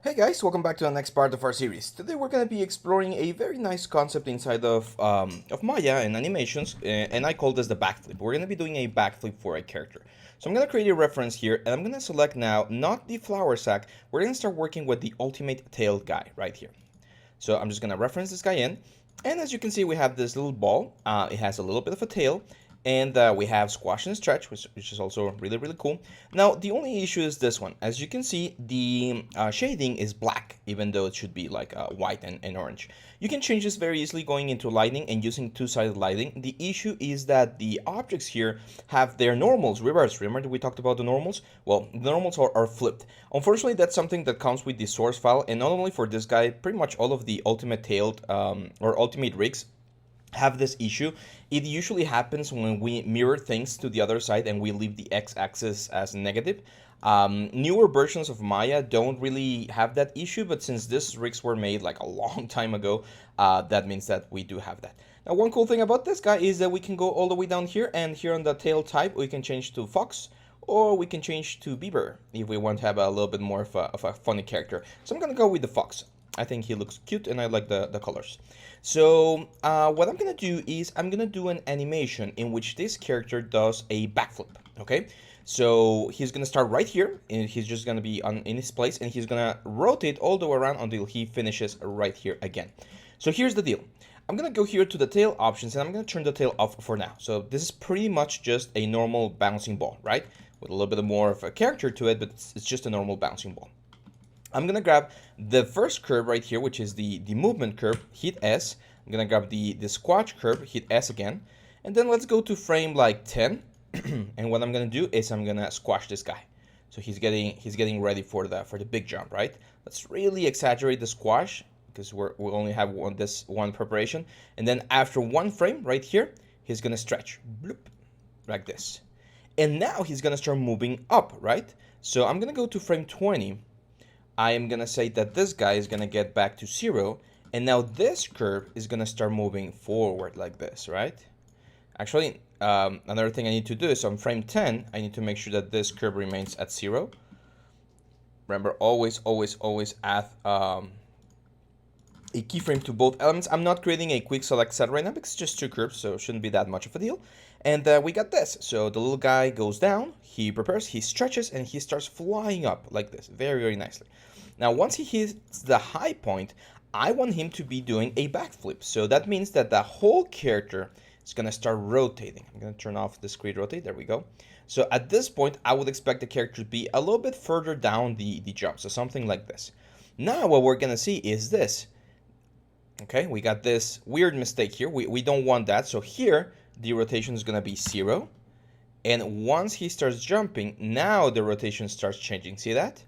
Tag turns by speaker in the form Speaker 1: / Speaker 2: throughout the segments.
Speaker 1: Hey guys, welcome back to the next part of our series. Today we're going to be exploring a very nice concept inside of Maya and animations, and I call this the backflip. We're going to be doing a backflip for a character. So I'm going to create a reference here, and I'm going to select now not the flower sack. We're going to start working with the ultimate tailed guy right here. So I'm just going to reference this guy in, and as you can see we have this little ball. It has a little bit of a tail, and we have squash and stretch, which is also really cool. Now the only issue is this one. As you can see, the shading is black, even though it should be like white and orange. You can change this very easily going into lighting and using two-sided lighting. The issue is that the objects here have their normals reversed. Remember we talked about the normals? Well, the normals are flipped. Unfortunately, that's something that comes with the source file, and not only for this guy, pretty much all of the ultimate tailed or ultimate rigs have this issue. It usually happens when we mirror things to the other side and we leave the x-axis as negative. Newer versions of Maya don't really have that issue, but since these rigs were made like a long time ago, that means that we do have that. Now, one cool thing about this guy is that we can go all the way down here, and here on the tail type we can change to fox, or we can change to beaver if we want to have a little bit more of a funny character. So I'm gonna go with the fox. I think he looks cute and I like the colors. So what I'm gonna do is I'm gonna do an animation in which this character does a backflip. Okay, so he's gonna start right here, and he's just gonna be in his place, and he's gonna rotate all the way around until he finishes right here again. So here's the deal. I'm gonna go here to the tail options, and I'm gonna turn the tail off for now. So this is pretty much just a normal bouncing ball, right? With a little bit more of a character to it, but it's just a normal bouncing ball. I'm gonna grab the first curve right here, which is the movement curve, hit S. I'm gonna grab the squash curve, hit S again, and then let's go to frame like 10. And what I'm gonna do is I'm gonna squash this guy. So he's getting ready for the big jump, right? Let's really exaggerate the squash because we only have one preparation. And then after one frame right here, he's gonna stretch, bloop, like this. And now he's gonna start moving up, right? So I'm gonna go to frame 20. I am gonna say that this guy is gonna get back to 0, and now this curve is gonna start moving forward like this, right? Actually, another thing I need to do is on frame 10, I need to make sure that this curve remains at 0. Remember, always add a keyframe to both elements. I'm not creating a quick select set right now because it's just two curves, so it shouldn't be that much of a deal. And we got this. So the little guy goes down, he prepares, he stretches, and he starts flying up like this, very nicely. Now, once he hits the high point, I want him to be doing a backflip. So that means that the whole character is going to start rotating. I'm going to turn off the screen rotate. There we go. So at this point, I would expect the character to be a little bit further down the jump. So something like this. Now what we're going to see is this. Okay, we got this weird mistake here. We don't want that. So here, the rotation is going to be 0. And once he starts jumping, now the rotation starts changing. See that?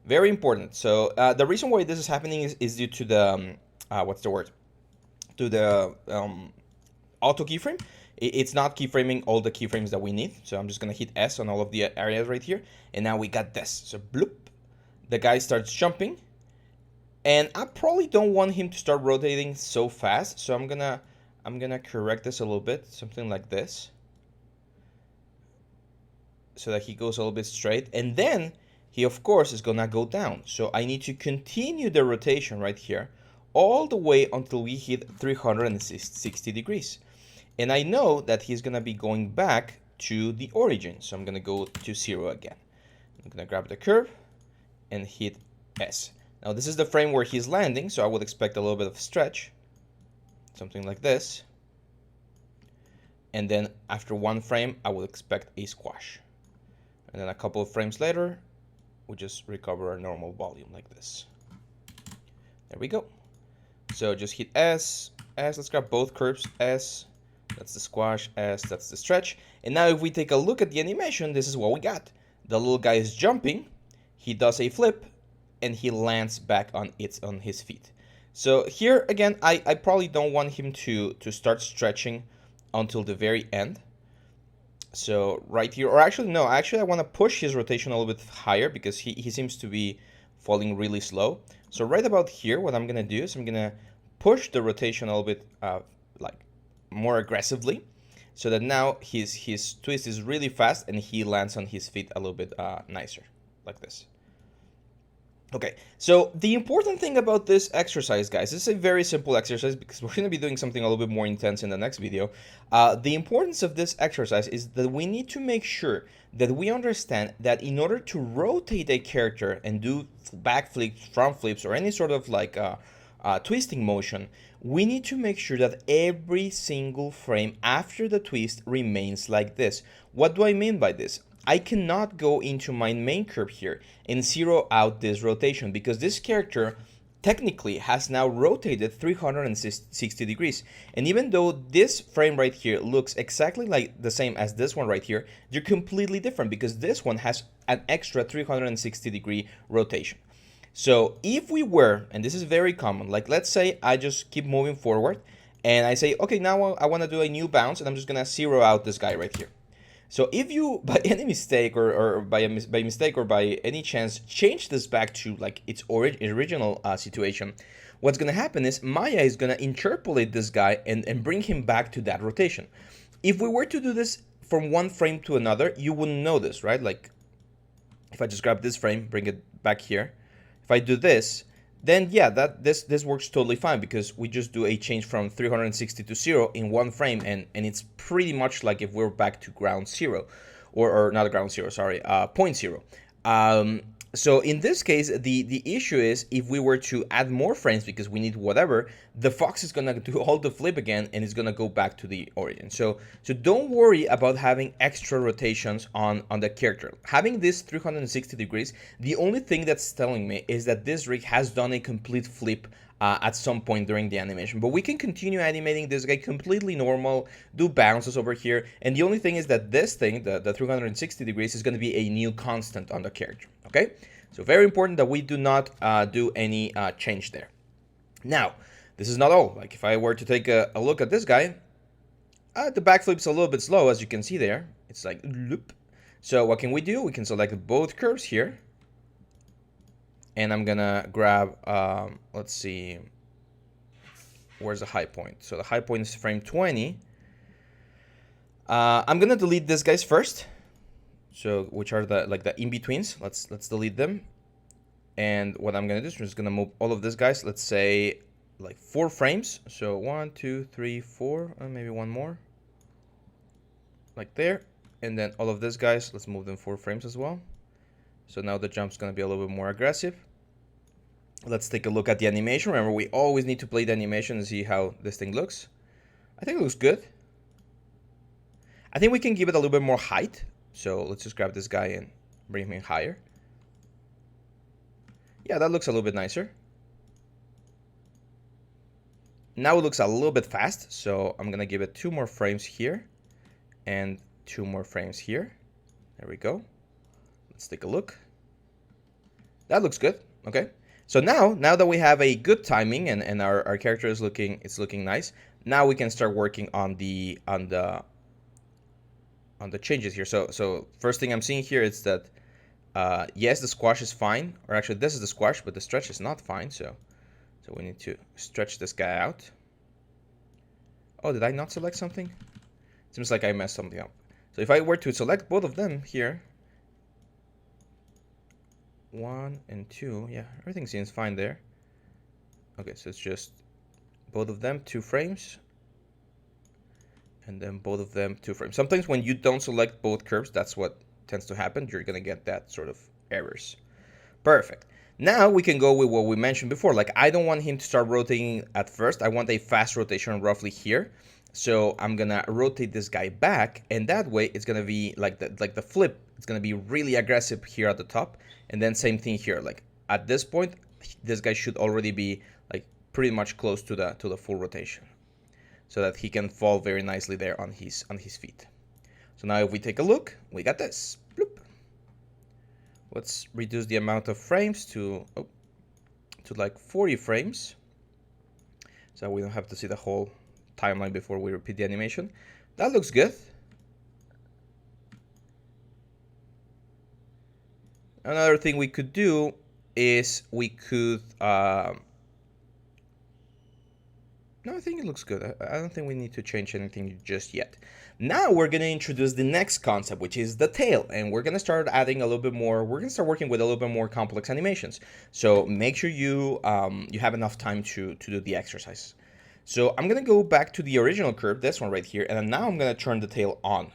Speaker 1: Very important. So the reason why this is happening is due to the, what's the word? To the auto keyframe. It's not keyframing all the keyframes that we need. So I'm just going to hit S on all of the areas right here. And now we got this. So bloop, the guy starts jumping. And I probably don't want him to start rotating so fast. So I'm gonna correct this a little bit. Something like this. So that he goes a little bit straight. And then he, of course, is gonna go down. So I need to continue the rotation right here all the way until we hit 360 degrees. And I know that he's gonna be going back to the origin. So I'm gonna go to 0 again. I'm gonna grab the curve and hit S. Now this is the frame where he's landing, so I would expect a little bit of stretch. Something like this. And then after one frame, I would expect a squash. And then a couple of frames later, we just recover our normal volume like this. There we go. So just hit S, S, let's grab both curves, S, that's the squash, S, that's the stretch. And now if we take a look at the animation, this is what we got. The little guy is jumping, he does a flip, and he lands back on his feet. So here again, I probably don't want him to start stretching until the very end. So right here, or actually no, I want to push his rotation a little bit higher because he seems to be falling really slow. So right about here, what I'm gonna do is I'm gonna push the rotation a little bit like more aggressively, so that now his twist is really fast and he lands on his feet a little bit nicer, like this. Okay, so the important thing about this exercise, guys, this is a very simple exercise because we're going to be doing something a little bit more intense in the next video. The importance of this exercise is that we need to make sure that we understand that in order to rotate a character and do back flips, front flips, or any sort of like twisting motion, we need to make sure that every single frame after the twist remains like this. What do I mean by this? I cannot go into my main curve here and zero out this rotation because this character technically has now rotated 360 degrees. And even though this frame right here looks exactly like the same as this one right here, they're completely different because this one has an extra 360 degree rotation. So if we were, and this is very common, like let's say I just keep moving forward and I say, okay, now I want to do a new bounce and I'm just going to zero out this guy right here. So if you, by any mistake or by mistake or by any chance, change this back to like its original situation, what's going to happen is Maya is going to interpolate this guy and bring him back to that rotation. If we were to do this from one frame to another, you wouldn't know this, right? Like if I just grab this frame, bring it back here, if I do this, then yeah, this works totally fine because we just do a change from 360 to 0 in one frame, and it's pretty much like if we're back to ground zero, or not ground zero, sorry, point zero. So in this case, the issue is if we were to add more frames because we need whatever, the fox is gonna do all the flip again and it's gonna go back to the origin. So don't worry about having extra rotations on the character. Having this 360 degrees, the only thing that's telling me is that this rig has done a complete flip at some point during the animation. But we can continue animating this guy completely normal, do bounces over here, and the only thing is that this thing, the 360 degrees, is going to be a new constant on the character, okay? So very important that we do not do any change there. Now, this is not all. Like if I were to take a look at this guy, the backflip's a little bit slow, as you can see there. It's like, loop. So what can we do? We can select both curves here. And I'm gonna grab, let's see, where's the high point? So the high point is frame 20. I'm gonna delete these guys first. So which are the in-betweens. Let's delete them. And what I'm gonna do is I'm just gonna move all of these guys, let's say like 4 frames. So 1, 2, 3, 4, maybe one more. Like there. And then all of these guys, let's move them 4 frames as well. So now the jump's going to be a little bit more aggressive. Let's take a look at the animation. Remember, we always need to play the animation and see how this thing looks. I think it looks good. I think we can give it a little bit more height. So let's just grab this guy and bring him in higher. Yeah, that looks a little bit nicer. Now it looks a little bit fast. So I'm going to give it 2 more frames here and 2 more frames here. There we go. Let's take a look. That looks good. Okay. So now that we have a good timing and our character is looking nice, now we can start working on the changes here. So first thing I'm seeing here is that yes, the squash is fine, or actually this is the squash, but the stretch is not fine. So we need to stretch this guy out. Oh, did I not select something? Seems like I messed something up. So if I were to select both of them here, 1 and 2, yeah, everything seems fine there. Okay, so it's just both of them 2 frames, and then both of them 2 frames. Sometimes when you don't select both curves, that's what tends to happen. You're gonna get that sort of errors. Perfect. Now we can go with what we mentioned before. Like I don't want him to start rotating at first. I want a fast rotation roughly here. So I'm gonna rotate this guy back, and that way it's gonna be like the flip. It's gonna be really aggressive here at the top, and then same thing here. Like at this point, this guy should already be like pretty much close to the full rotation, so that he can fall very nicely there on his feet. So now if we take a look, we got this. Bloop. Let's reduce the amount of frames to like 40 frames, so we don't have to see the whole timeline before we repeat the animation. That looks good. Another thing we could do is we could No, I think it looks good. I don't think we need to change anything just yet. Now we're going to introduce the next concept, which is the tail. And we're going to start adding a little bit more, we're going to start working with a little bit more complex animations. So make sure you you have enough time to do the exercise. So I'm going to go back to the original curve, this one right here, and now I'm going to turn the tail on.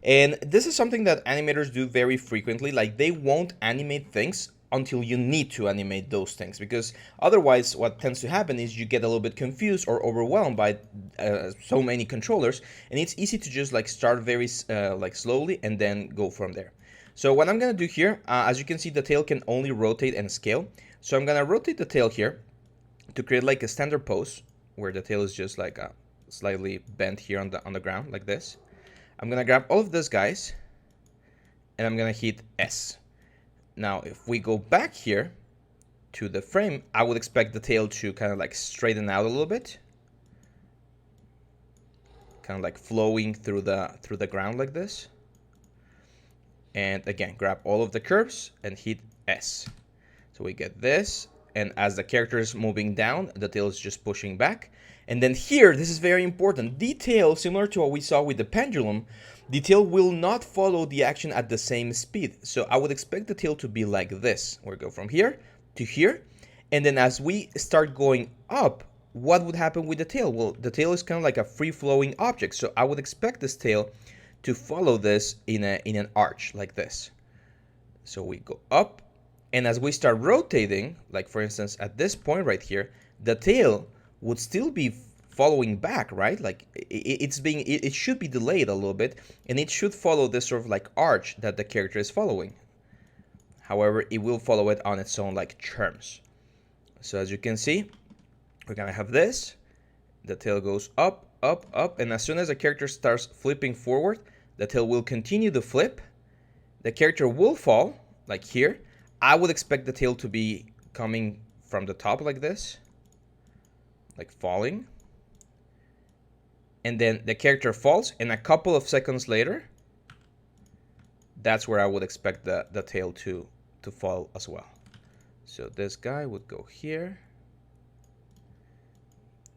Speaker 1: And this is something that animators do very frequently, like they won't animate things until you need to animate those things, because otherwise what tends to happen is you get a little bit confused or overwhelmed by so many controllers, and it's easy to just like start very like slowly and then go from there. So what I'm gonna do here, as you can see, the tail can only rotate and scale. So I'm gonna rotate the tail here to create like a standard pose where the tail is just like slightly bent here on the ground like this. I'm gonna grab all of these guys and I'm gonna hit S. Now, if we go back here to the frame, I would expect the tail to kind of like straighten out a little bit. Kind of like flowing through the ground like this. And again, grab all of the curves and hit S. So we get this, and as the character is moving down, the tail is just pushing back. And then here, this is very important, the tail, similar to what we saw with the pendulum, the tail will not follow the action at the same speed. So I would expect the tail to be like this. We go from here to here, and then as we start going up, what would happen with the tail? Well, the tail is kind of like a free-flowing object, so I would expect this tail to follow this in an arch like this. So we go up, and as we start rotating, like for instance at this point right here, the tail would still be following back, right? Like it should be delayed a little bit, and it should follow this sort of like arch that the character is following. However, it will follow it on its own like terms. So as you can see, we're gonna have this. The tail goes up, up, up, and as soon as the character starts flipping forward, the tail will continue to flip. The character will fall, like here. I would expect the tail to be coming from the top like this, like falling. And then the character falls, and a couple of seconds later, that's where I would expect the tail to fall as well. So this guy would go here.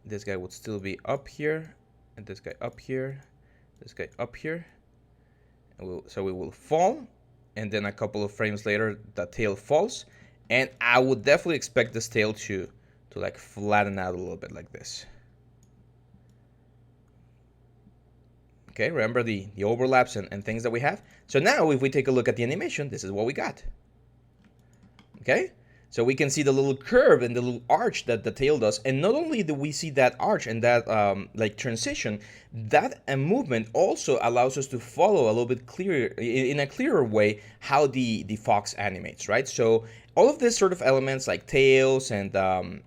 Speaker 1: This guy would still be up here, and this guy up here, this guy up here. And so we will fall, and then a couple of frames later, the tail falls, and I would definitely expect this tail to like flatten out a little bit like this. Okay, remember the overlaps and things that we have. So now if we take a look at the animation, this is what we got. Okay, so we can see the little curve and the little arch that the tail does, and not only do we see that arch and that like transition, that movement also allows us to follow a little bit clearer, in a clearer way, how the fox animates, right? So all of these sort of elements like tails and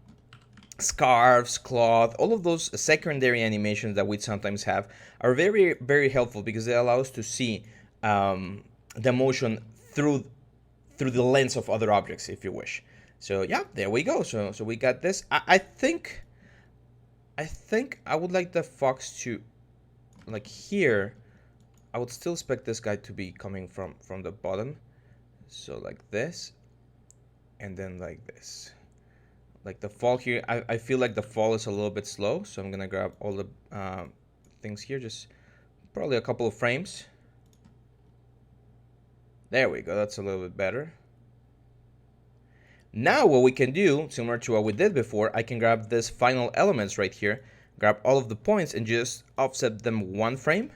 Speaker 1: scarves, cloth, all of those secondary animations that we sometimes have are very, very helpful because they allow us to see the motion through the lens of other objects, if you wish. So yeah, there we go. So we got this. I think I would like the fox to, like here, I would still expect this guy to be coming from the bottom. So like this, and then like this. Like the fall here, I feel like the fall is a little bit slow, so I'm gonna grab all the things here, just probably a couple of frames. There we go, that's a little bit better. Now what we can do, similar to what we did before, I can grab this final elements right here, grab all of the points and just offset them one frame,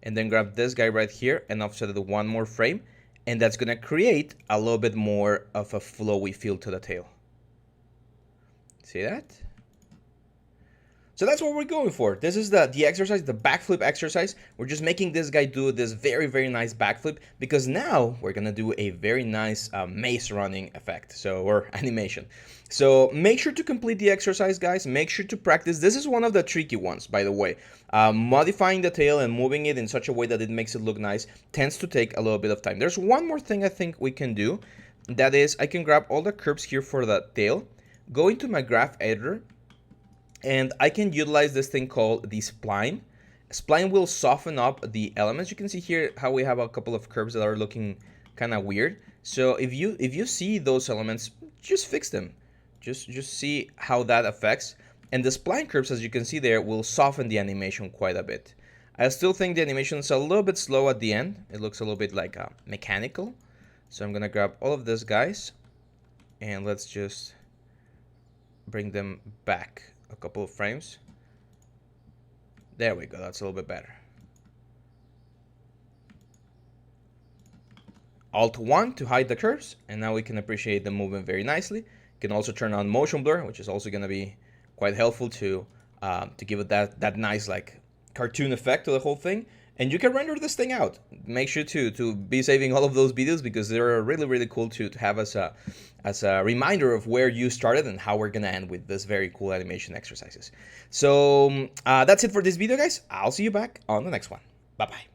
Speaker 1: and then grab this guy right here and offset it one more frame, and that's gonna create a little bit more of a flowy feel to the tail. See that? So that's what we're going for. This is the exercise, the backflip exercise. We're just making this guy do this very, very nice backflip because now we're gonna do a very nice maze running effect, or animation. So make sure to complete the exercise, guys. Make sure to practice. This is one of the tricky ones, by the way. Modifying the tail and moving it in such a way that it makes it look nice tends to take a little bit of time. There's one more thing I think we can do. That is, I can grab all the curves here for the tail, go into my graph editor, and I can utilize this thing called the spline. Spline will soften up the elements. You can see here how we have a couple of curves that are looking kind of weird. So if you see those elements, just fix them. Just see how that affects. And the spline curves, as you can see there, will soften the animation quite a bit. I still think the animation is a little bit slow at the end. It looks a little bit like mechanical. So I'm gonna grab all of these guys and let's just bring them back a couple of frames. There we go, that's a little bit better. Alt-1 to hide the curves, and now we can appreciate them moving very nicely. You can also turn on motion blur, which is also going to be quite helpful to give it that nice like cartoon effect to the whole thing. And you can render this thing out. Make sure to be saving all of those videos because they're really cool to have as a reminder of where you started and how we're gonna end with this very cool animation exercises. So that's it for this video, guys. I'll see you back on the next one. Bye bye.